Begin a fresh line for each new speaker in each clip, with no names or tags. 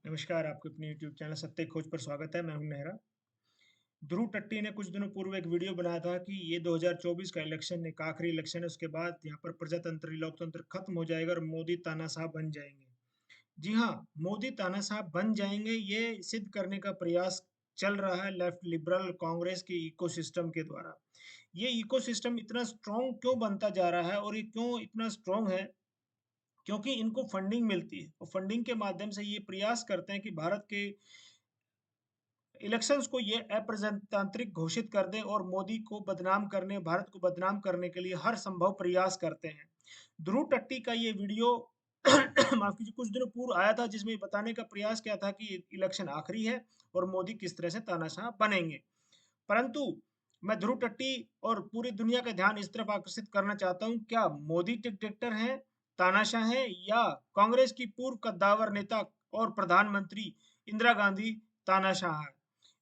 नमस्कार, आपके अपने यूट्यूब चैनल सत्य खोज पर स्वागत है। मैं हूं नेहरा। ध्रुव टट्टी ने कुछ दिनों पूर्व एक वीडियो बनाया था कि ये 2024 का इलेक्शन एक आखिरी इलेक्शन है, उसके बाद यहाँ पर प्रजातंत्र लोकतंत्र खत्म हो जाएगा और मोदी तानाशाह बन जाएंगे। जी हाँ, मोदी तानाशाह बन जाएंगे, ये सिद्ध करने का प्रयास चल रहा है लेफ्ट लिबरल कांग्रेस के इकोसिस्टम के द्वारा। ये इकोसिस्टम इतना स्ट्रॉन्ग क्यों बनता जा रहा है और ये क्यों इतना स्ट्रॉन्ग है? क्योंकि इनको फंडिंग मिलती है और फंडिंग के माध्यम से ये प्रयास करते हैं कि भारत के इलेक्शंस को ये अप्रजातांत्रिक घोषित कर दें और मोदी को बदनाम करने, भारत को बदनाम करने के लिए हर संभव प्रयास करते हैं। ध्रुव टट्टी का ये वीडियो माफ कीजिए कुछ दिनों पूर्व आया था, जिसमें बताने का प्रयास किया था कि इलेक्शन आखिरी है और मोदी किस तरह से तानाशाह बनेंगे। परंतु मैं ध्रुव टट्टी और पूरी दुनिया का ध्यान इस तरफ आकर्षित करना चाहता हूं, क्या मोदी डिक्टेटर हैं, तानाशाह हैं, या कांग्रेस की पूर्व कद्दावर नेता और प्रधानमंत्री इंदिरा गांधी तानाशाह है?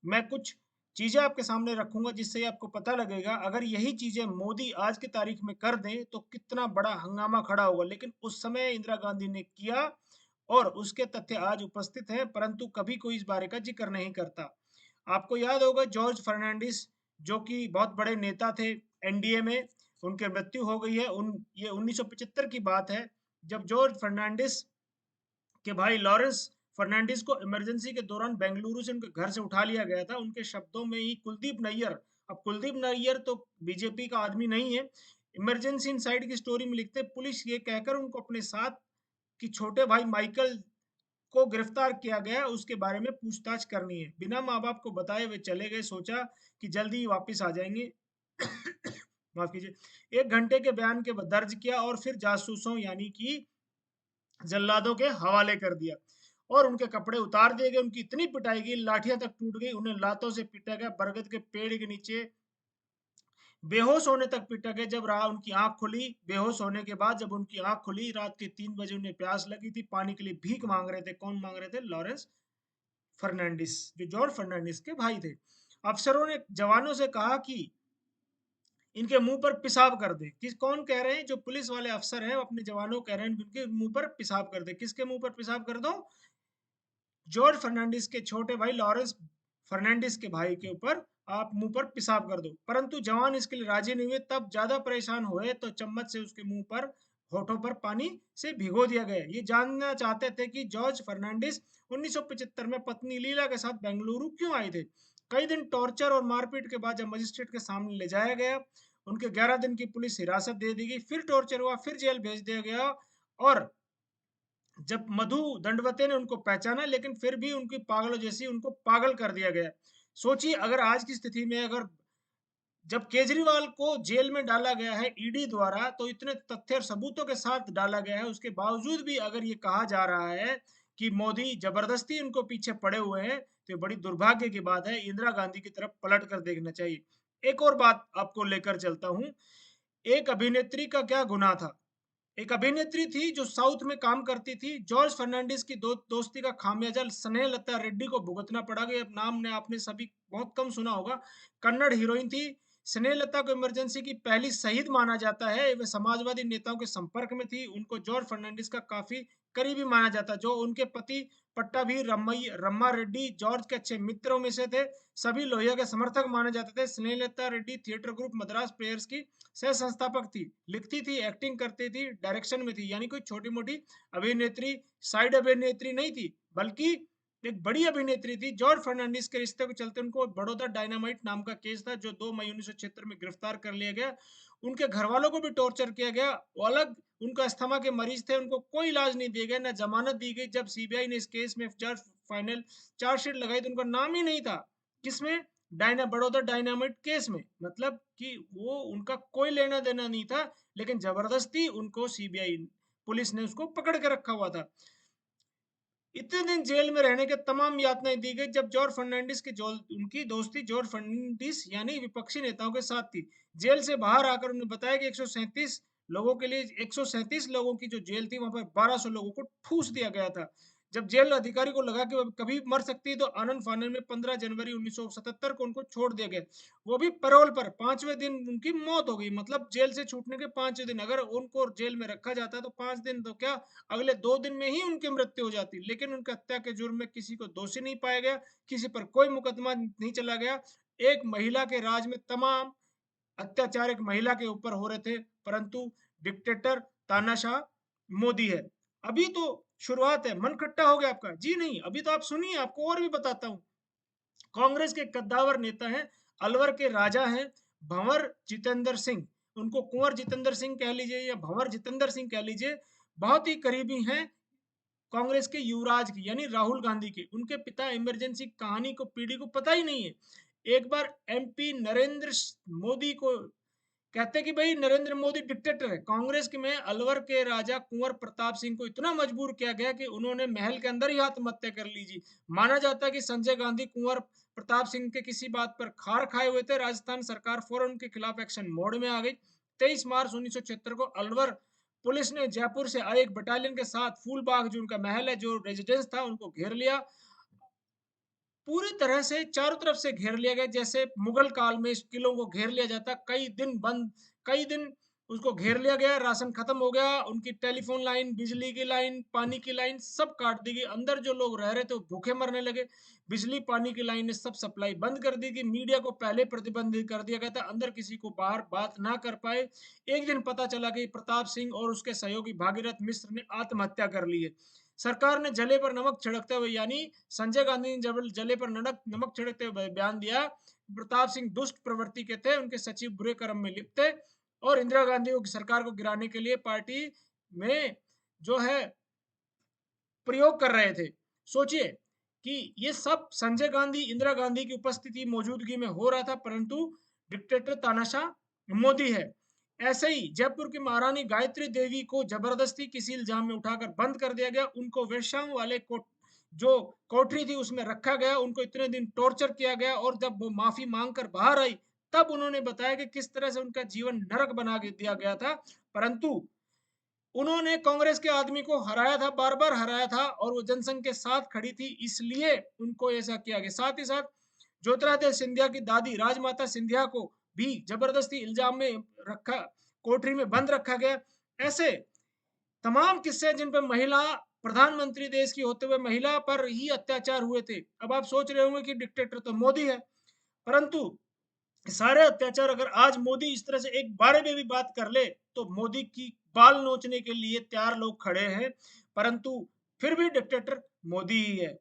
मैं कुछ चीजें आपके सामने रखूंगा जिससे आपको पता लगेगा, अगर यही चीजें मोदी आज की तारीख में कर दें तो कितना बड़ा हंगामा खड़ा होगा। लेकिन उस समय इंदिरा गांधी ने किया और उसके तथ्य आज उपस्थित हैं, परंतु कभी कोई इस बारे का जिक्र नहीं करता। आपको याद होगा जॉर्ज फर्नांडिस, जो कि बहुत बड़े नेता थे एनडीए में, उनकी मृत्यु हो गई है। ये 1975 की बात है, जब जॉर्ज फर्नांडिस के भाई लॉरेंस फर्नांडिस को इमरजेंसी के दौरान बेंगलुरु से उनके घर से उठा लिया गया था। उनके शब्दों में ही कुलदीप नैयर, अब कुलदीप नैयर तो बीजेपी का आदमी नहीं है, इमरजेंसी इनसाइड की स्टोरी में लिखते, पुलिस ये कहकर उनको अपने साथ कि छोटे भाई माइकल को गिरफ्तार किया गया, उसके बारे में पूछताछ करनी है। बिना माँ बाप को बताए वे चले गए, सोचा कि जल्दी ही वापस आ जाएंगे। माफ कीजिए, 1 घंटे के बयान के दर्ज किया और फिर जासूसों यानी कि जल्लादों के हवाले कर दिया और उनके कपड़े उतार दिए गए। उनकी इतनी पिटाई की, लाठियां तक टूट गई, उन्हें लातों से पीटा गया, बरगद के पेड़ के नीचे बेहोश होने तक पीटा गया। जब रहा उनकी आंख खुली, बेहोश होने के बाद जब उनकी आंख खुली, रात के 3 बजे, उन्हें प्यास लगी थी, पानी के लिए भीख मांग रहे थे। कौन मांग रहे थे? लॉरेंस फर्नांडिस, जो जॉर्ज फर्नांडिस के भाई थे। अफसरों ने जवानों से कहा कि इनके मुंह पर पेशाब कर दे। किस कौन कह रहे हैं? जो पुलिस वाले अफसर हैं, अपने जवानों कह रहे हैं इनके मुंह पर पेशाब कर दे। किसके मुंह पर पेशाब कर दो? जॉर्ज फर्नांडिस के छोटे भाई लॉरेंस फर्नांडिस के भाई के ऊपर आप मुंह पर पेशाब कर दो। परंतु जवान इसके लिए राजी नहीं हुए। तब ज्यादा परेशान हुए तो चम्मच से उसके मुंह पर, होठों पर पानी से भिगो दिया गया। ये जानना चाहते थे कि जॉर्ज फर्नांडिस 1975 में पत्नी लीला के साथ बेंगलुरु क्यों आए थे। कई दिन टॉर्चर और मारपीट के बाद जब मजिस्ट्रेट के सामने ले जाया गया, उनके 11 दिन की पुलिस हिरासत दे दी गई, फिर टॉर्चर हुआ, फिर जेल भेज दिया गया। और जब मधु दंडवते ने उनको पहचाना, लेकिन फिर भी उनकी पागलों जैसी उनको पागल कर दिया गया। सोचिए, अगर आज की स्थिति में, अगर जब केजरीवाल को जेल में डाला गया है ईडी द्वारा, तो इतने तथ्य और सबूतों के साथ डाला गया है, उसके बावजूद भी अगर ये कहा जा रहा है कि मोदी जबरदस्ती उनको पीछे पड़े हुए हैं, तो ये बड़ी दुर्भाग्य की बात है। इंदिरा गांधी की तरफ पलट कर देखना चाहिए। एक और बात आपको लेकर चलता हूं, एक अभिनेत्री का क्या गुनाह था। एक अभिनेत्री थी जो साउथ में काम करती थी, जॉर्ज फर्नांडिस की दोस्ती का खामियाजा स्नेहलता रेड्डी को भुगतना पड़ा गया। अब नाम ने आपने सभी बहुत कम सुना होगा, कन्नड़ हीरोइन थी। स्नेहलता को इमरजेंसी की पहली शहीद माना जाता है। वे समाजवादी नेताओं के संपर्क में थी, उनको जॉर्ज फर्नांडिस का काफी करीबी माना जाता। जो उनके पति पट्टाभी रम्मा रेड्डी जॉर्ज के अच्छे मित्रों में से थे, सभी लोहिया के समर्थक माने जाते थे। Snehalata Reddy theatre group Madras players की सह संस्थापक थी, लिखती थी, एक्टिंग करती थी, डायरेक्शन में थी, यानी कोई छोटी मोटी अभिनेत्री, साइड अभिनेत्री नहीं थी, बल्कि एक बड़ी अभिनेत्री थी। जॉर्ज फर्नांडिस के रिश्ते के चलते उनको बड़ौदा डायनामाइट नाम का केस था, जो 2 मई 1976 में गिरफ्तार कर लिया गया। उनके घर वालों को भी टॉर्चर किया गया। वो अलग, उनका अस्थमा के मरीज थे, उनको कोई इलाज नहीं दिया गया, न जमानत दी गई। जब सीबीआई ने इस केस में जज फाइनल चार्जशीट लगाई तो उनका नाम ही नहीं था। किसमें? बड़ौदा डायनामाइट केस में। मतलब कि वो, उनका कोई लेना देना नहीं था, लेकिन जबरदस्ती उनको सीबीआई पुलिस ने उसको पकड़ के रखा हुआ था। इतने दिन जेल में रहने के तमाम यातनाएं दी गई। जब जॉर्ज फर्नांडिस की उनकी दोस्ती जॉर्ज फर्नांडिस यानी विपक्षी नेताओं के साथ थी। जेल से बाहर आकर उन्हें बताया कि 137 लोगों के लिए, 137 लोगों की जो जेल थी, वहां पर 1200 लोगों को ठूस दिया गया था। जब जेल अधिकारी को लगा कि वो कभी मर सकती है, तो आनन-फानन में 15 जनवरी 1977 को उनको छोड़ दिया गया। वो भी पैरोल पर, 5वें दिन उनकी मौत हो गई। मतलब जेल से छूटने के 5वें दिन अगर उनको जेल में रखा जाता तो 5 दिन तो क्या, अगले 2 दिन में ही उनकी मृत्यु हो जाती। लेकिन उनकी हत्या के जुर्म में किसी को दोषी नहीं पाया गया, किसी पर कोई मुकदमा नहीं चला गया। एक महिला के राज में तमाम अत्याचार एक महिला के ऊपर हो रहे थे, परंतु डिक्टेटर तानाशाह मोदी है। अभी तो शुरुआत है, मन खट्टा हो गया आपका? जी नहीं, अभी तो आप सुनिए, आपको और भी बताता हूँ। कांग्रेस के कद्दावर नेता हैं, अलवर के राजा हैं, भंवर जितेंद्र सिंह। उनको कुंवर जितेंद्र सिंह कह लीजिए या भंवर जितेंद्र सिंह कह लीजिए, बहुत ही करीबी हैं कांग्रेस के युवराज की, यानी राहुल गांधी के। उनके पिता इमरजेंसी कहानी को पीढ़ी को पता ही नहीं है। एक बार एमपी नरेंद्र मोदी को कहते कि भाई नरेंद्र मोदी डिक्टेटर है। कांग्रेस के में अलवर के राजा कुंवर प्रताप सिंह को इतना मजबूर किया गया कि उन्होंने महल के अंदर ही आत्महत्या कर लीजिए। माना जाता है कि संजय गांधी कुंवर प्रताप सिंह के किसी बात पर खार खाए हुए थे। राजस्थान सरकार फौरन उनके खिलाफ एक्शन मोड में आ गई। 23 मार्च 1976 को अलवर पुलिस ने जयपुर से आए एक बटालियन के साथ फूलबाग, जो उनका महल है, जो रेजिडेंस था, उनको घेर लिया। पूरी तरह से चारों तरफ से घेर लिया गया, जैसे मुगल काल में इस किलों को घेर लिया जाता। कई दिन उसको घेर लिया गया, राशन खत्म हो गया, उनकी टेलीफोन लाइन, बिजली की लाइन, पानी की लाइन सब काट दी गई। अंदर जो लोग रह रहे थे वो भूखे मरने लगे। बिजली पानी की लाइन ने सब सप्लाई बंद कर दी गई। मीडिया को पहले प्रतिबंधित कर दिया गया था, अंदर किसी को बाहर बात ना कर पाए। एक दिन पता चला कि प्रताप सिंह और उसके सहयोगी भागीरथ मिश्र ने आत्महत्या कर ली है। सरकार ने जले पर नमक छिड़कते हुए, यानी संजय गांधी ने जब जले पर नमक छिड़कते हुए बयान दिया, प्रताप सिंह दुष्ट प्रवृत्ति के थे, उनके सचिव बुरे कर्म में लिप्त थे और इंदिरा गांधी को सरकार को गिराने के लिए पार्टी में जो है प्रयोग कर रहे थे। सोचिए कि ये सब संजय गांधी, इंदिरा गांधी की उपस्थिति मौजूदगी में हो रहा था, परंतु डिक्टेटर तानाशाह मोदी है। ऐसे ही जयपुर की महारानी गायत्री देवी को जबरदस्ती किसी इल्जाम में उठाकर बंद कर दिया गया। उनको वेश्याओं वाले को जो कोठरी थी उसमें रखा गया। उनको इतने दिन टॉर्चर किया गया और जब वो माफी मांगकर बाहर आई, तब उन्होंने बताया कि किस तरह से उनका जीवन नरक बना दिया गया था। परंतु उन्होंने कांग्रेस के आदमी को हराया था, बार-बार हराया था और वो जनसंघ के साथ खड़ी थी, इसलिए उनको ऐसा किया गया। साथ ही साथ ज्योतिरादित्य सिंधिया की दादी राजमाता सिंधिया को भी जबरदस्ती इल्जाम में रखा, कोठरी में बंद रखा गया। ऐसे तमाम किस्से जिन पर महिला प्रधानमंत्री देश की होते हुए महिला पर ही अत्याचार हुए थे। अब आप सोच रहे होंगे कि डिक्टेटर तो मोदी है, परंतु सारे अत्याचार अगर आज मोदी इस तरह से एक बारे में भी बात कर ले, तो मोदी की बाल नोचने के लिए तैयार लोग खड़े हैं, परंतु फिर भी डिक्टेटर मोदी ही है।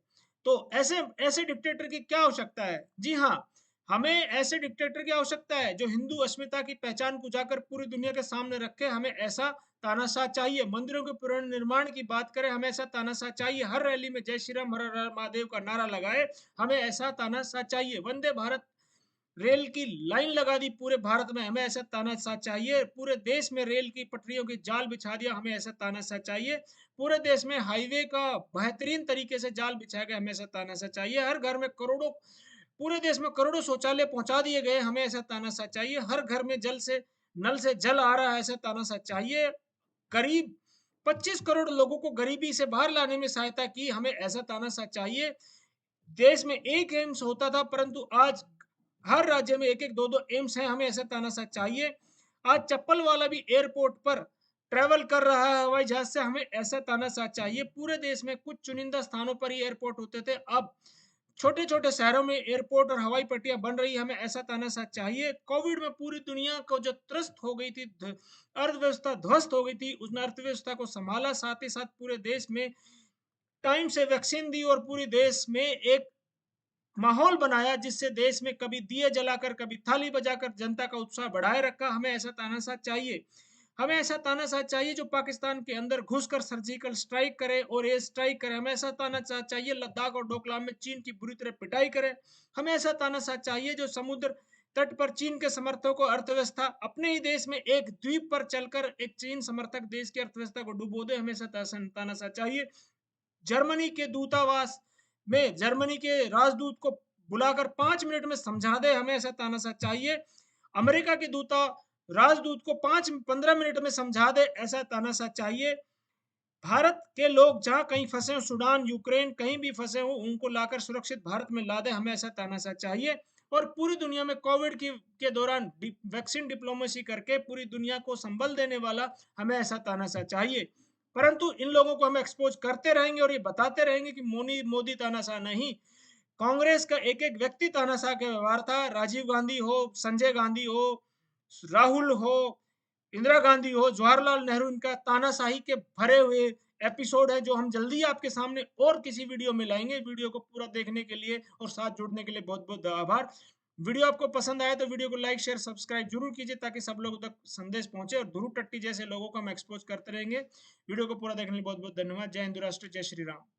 तो ऐसे ऐसे डिक्टेटर की क्या आवश्यकता है? जी हाँ, हमें ऐसे डिक्टेटर की आवश्यकता है जो हिंदू अस्मिता की पहचान को जाकर पूरी दुनिया के सामने रखे। हमें ऐसा तानाशाह चाहिए। मंदिरों के पुनर्निर्माण की बात करें, हमें ऐसा तानाशाह चाहिए। हर रैली में जय श्री राम हर हर महादेव का नारा लगाए, हमें ऐसा तानाशाह चाहिए। वंदे भारत रेल की लाइन लगा दी पूरे भारत में, हमें ऐसा तानाशाह चाहिए। पूरे देश में रेल की पटरियों की जाल बिछा दिया, हमें ऐसा तानाशाह चाहिए। पूरे देश में हाईवे का बेहतरीन तरीके से जाल बिछाया गया, हमें ऐसा तानाशाह चाहिए। हर घर में करोड़ों, पूरे देश में करोड़ों शौचालय पहुंचा दिए गए, हमें ऐसा तानाशाह चाहिए। हर घर में नल से जल आ रहा है, ऐसा तानाशाह चाहिए। करीब 25 करोड़ लोगों को गरीबी से बाहर लाने में सहायता की, हमें ऐसा तानाशाह चाहिए। देश में एक एम्स होता था, परंतु आज हर राज्य में एक एक दो दो एम्स हैं, हमें ऐसा तानाशाह चाहिए। आज चप्पल वाला भी एयरपोर्ट पर ट्रेवल कर रहा है हवाई जहाज से, हमें ऐसा तानाशाह चाहिए। पूरे देश में कुछ चुनिंदा स्थानों पर ही एयरपोर्ट होते थे, अब छोटे छोटे शहरों में एयरपोर्ट और हवाई पट्टियां बन रही है, हमें ऐसा तानाशाह चाहिए। कोविड में पूरी दुनिया को जो त्रस्त हो गई थी, अर्थव्यवस्था ध्वस्त हो गई थी, उस अर्थव्यवस्था को संभाला। साथ ही साथ पूरे देश में टाइम से वैक्सीन दी और पूरे देश में एक माहौल बनाया, जिससे देश में कभी दिए जलाकर कभी थाली बजाकर जनता का उत्साह बढ़ाए रखा। हमें ऐसा तानाशाह चाहिए। हमें ऐसा तानाशाह चाहिए जो पाकिस्तान के अंदर घुसकर सर्जिकल स्ट्राइक करे और एयर स्ट्राइक करे। हमें ऐसा तानाशाह चाहिए लद्दाख और डोकलाम में चीन की बुरी तरह पिटाई करे। हमें ऐसा तानाशाह चाहिए जो समुद्र तट पर चीन के समर्थकों को अर्थव्यवस्था अपने ही देश में एक द्वीप पर चलकर एक चीन समर्थक देश की अर्थव्यवस्था को डुबो दे। हमें ऐसा तानाशाह चाहिए। जर्मनी के दूतावास में जर्मनी के राजदूत को बुलाकर 5 मिनट में समझा दे, हमें ऐसा तानाशाह चाहिए। अमेरिका के राजदूत को 5-15 मिनट में समझा दे, ऐसा तानाशाह चाहिए। भारत के लोग जहाँ कहीं फँसे हों, सूडान, यूक्रेन कहीं भी फँसे हों, उनको लाकर सुरक्षित भारत में ला दें, हमें ऐसा तानाशाह चाहिए। और पूरी दुनिया में कोविड की के दौरान वैक्सीन डिप्लोमेसी करके पूरी दुनिया को संबल देने वाला हमें ऐसा तानाशाह चाहिए। परंतु इन लोगों को हम एक्सपोज करते रहेंगे और ये बताते रहेंगे कि मोनी मोदी तानाशाह नहीं, कांग्रेस का एक-एक व्यक्ति तानाशाह का व्यवहार था। राजीव गांधी हो, संजय गांधी हो, राहुल हो, इंदिरा गांधी हो, जवाहरलाल नेहरू, इनका तानाशाही के भरे हुए एपिसोड है जो हम जल्दी आपके सामने और किसी वीडियो में लाएंगे। वीडियो को पूरा देखने के लिए और साथ जुड़ने के लिए बहुत-बहुत आभार। वीडियो आपको पसंद आया तो वीडियो को लाइक, शेयर, सब्सक्राइब जरूर कीजिए ताकि सब लोगों तक संदेश पहुंचे और ध्रुव टट्टी जैसे लोगों को हम एक्सपोज करते रहेंगे। वीडियो को पूरा देखने के लिए बहुत-बहुत धन्यवाद। जय हिंद राष्ट्र, जय श्री राम।